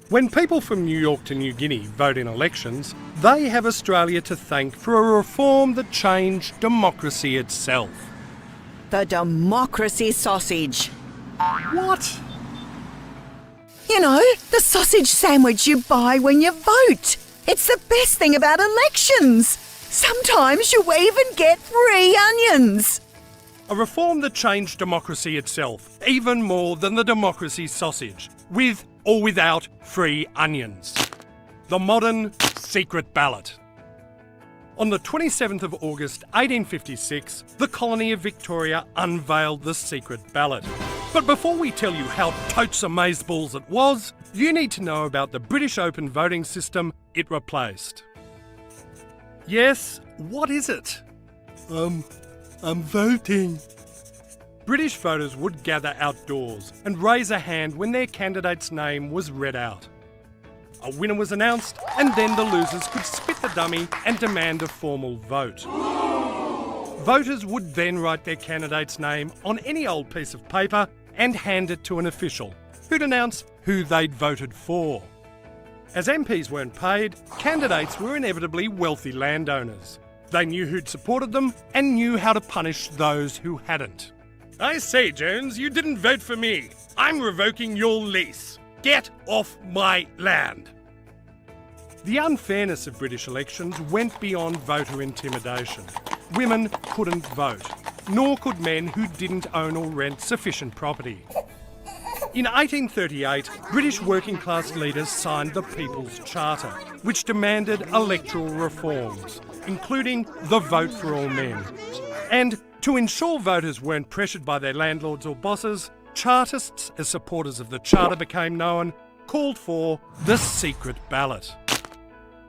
When people from New York to New Guinea vote in elections, they have Australia to thank for a reform that changed democracy itself. The democracy sausage. What? You know, the sausage sandwich you buy when you vote. It's the best thing about elections. Sometimes you even get free onions. A reform that changed democracy itself, even more than the democracy sausage, with or without free onions. The modern secret ballot. On the 27th of August 1856, the colony of Victoria unveiled the secret ballot. But before we tell you how totes amazeballs it was, you need to know about the British open voting system it replaced. Yes, what is it? I'm voting. British voters would gather outdoors and raise a hand when their candidate's name was read out. A winner was announced, and then the losers could spit the dummy and demand a formal vote. Voters would then write their candidate's name on any old piece of paper and hand it to an official, who'd announce who they'd voted for. As MPs weren't paid, candidates were inevitably wealthy landowners. They knew who'd supported them and knew how to punish those who hadn't. I say, Jones, you didn't vote for me. I'm revoking your lease. Get off my land. The unfairness of British elections went beyond voter intimidation. Women couldn't vote, nor could men who didn't own or rent sufficient property. In 1838, British working class leaders signed the People's Charter, which demanded electoral reforms, including the vote for all men. And to ensure voters weren't pressured by their landlords or bosses, Chartists, as supporters of the Charter became known, called for the secret ballot.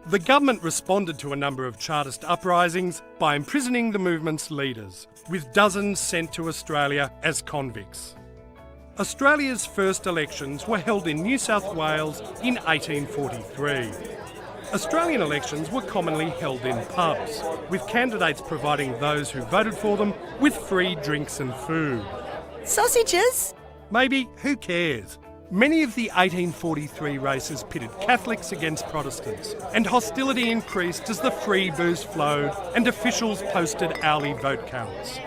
The government responded to a number of Chartist uprisings by imprisoning the movement's leaders, with dozens sent to Australia as convicts. Australia's first elections were held in New South Wales in 1843. Australian elections were commonly held in pubs, with candidates providing those who voted for them with free drinks and food. Sausages? Maybe, who cares? Many of the 1843 races pitted Catholics against Protestants, and hostility increased as the free booze flowed and officials posted hourly vote counts.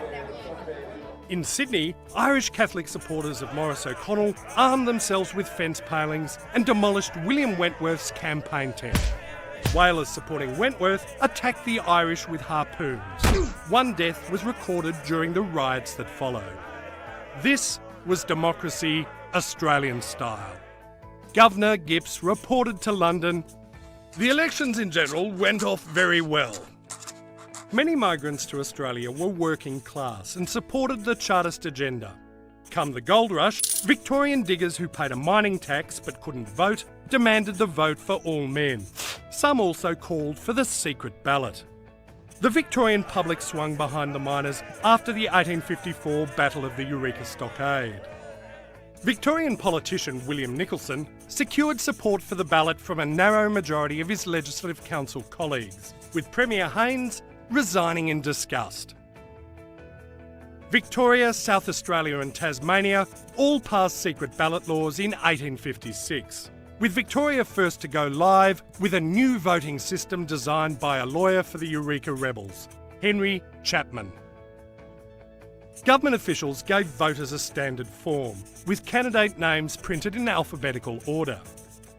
In Sydney, Irish Catholic supporters of Maurice O'Connell armed themselves with fence palings and demolished William Wentworth's campaign tent. Whalers supporting Wentworth attacked the Irish with harpoons. One death was recorded during the riots that followed. This was democracy Australian style. Governor Gipps reported to London, "The elections in general went off very well." Many migrants to Australia were working class and supported the Chartist agenda. Come the gold rush, Victorian diggers who paid a mining tax but couldn't vote demanded the vote for all men. Some also called for the secret ballot. The Victorian public swung behind the miners after the 1854 Battle of the Eureka Stockade. Victorian politician William Nicholson secured support for the ballot from a narrow majority of his Legislative Council colleagues, with Premier Haynes resigning in disgust. Victoria, South Australia and Tasmania all passed secret ballot laws in 1856, with Victoria first to go live with a new voting system designed by a lawyer for the Eureka rebels, Henry Chapman. Government officials gave voters a standard form, with candidate names printed in alphabetical order.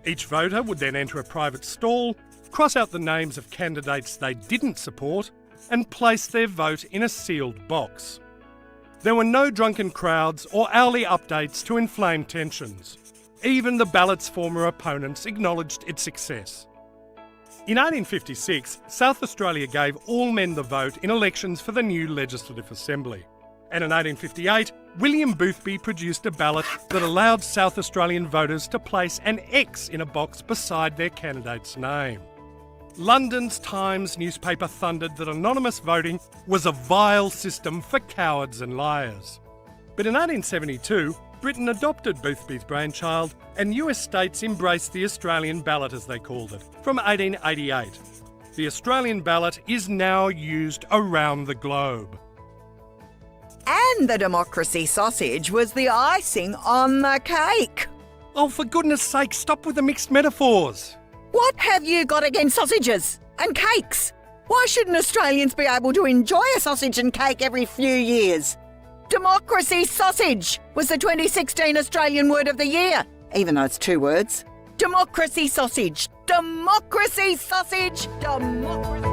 Each voter would then enter a private stall, cross out the names of candidates they didn't support, and place their vote in a sealed box. There were no drunken crowds or hourly updates to inflame tensions. Even the ballot's former opponents acknowledged its success. In 1856, South Australia gave all men the vote in elections for the new Legislative Assembly. And in 1858, William Boothby produced a ballot that allowed South Australian voters to place an X in a box beside their candidate's name. London's Times newspaper thundered that anonymous voting was a vile system for cowards and liars. But in 1872, Britain adopted Boothby's brainchild, and US states embraced the Australian ballot, as they called it, from 1888. The Australian ballot is now used around the globe. And the democracy sausage was the icing on the cake. Oh, for goodness sake, stop with the mixed metaphors. What have you got against sausages and cakes? Why shouldn't Australians be able to enjoy a sausage and cake every few years? Democracy sausage was the 2016 Australian Word of the Year, even though it's 2 words. Democracy sausage. Democracy sausage. Democracy.